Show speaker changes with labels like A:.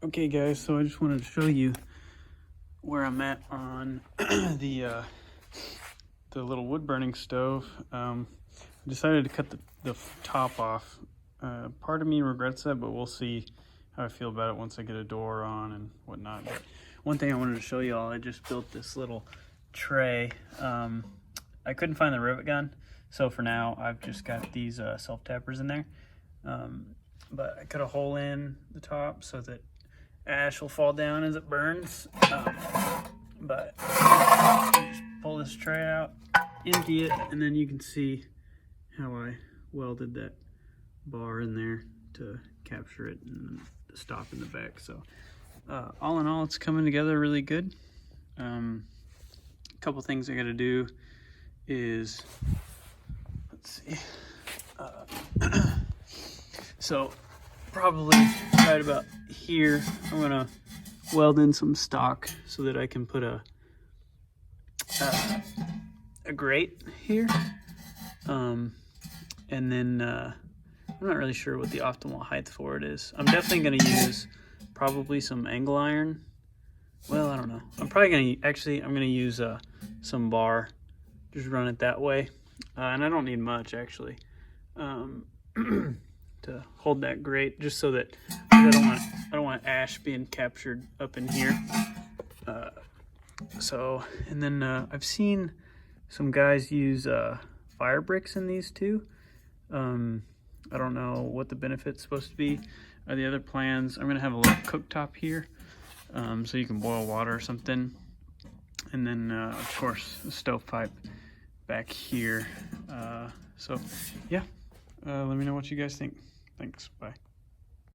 A: Okay guys, so I just wanted to show you where I'm at on the little wood burning stove. I decided to cut the top off. Part of me regrets that, but we'll see how I feel about it once I get a door on and whatnot. But one thing I wanted to show you all, I just built this little tray. I couldn't find the rivet gun, so for now I've just got these self-tappers in there. But I cut a hole in the top so that ash will fall down as it burns. But just pull this tray out, empty it, and then you can see how I welded that bar in there to capture it and stop in the back. So all in all, it's coming together really good. A couple things I got to do is, let's see, so probably right about here I'm gonna weld in some stock so that I can put a grate here, and then I'm not really sure what the optimal height for it is. I'm definitely going to use probably some angle iron. Well, I don't know. I'm probably going to, actually, I'm going to use some bar. Just run it that way. And I don't need much, actually, to hold that grate, just so that I don't want ash being captured up in here. And then I've seen some guys use fire bricks in these too. I don't know what the benefit's supposed to be. The other plans, I'm gonna have a little cooktop here, so you can boil water or something. And then of course a stovepipe back here. So yeah, let me know what you guys think. Thanks, bye.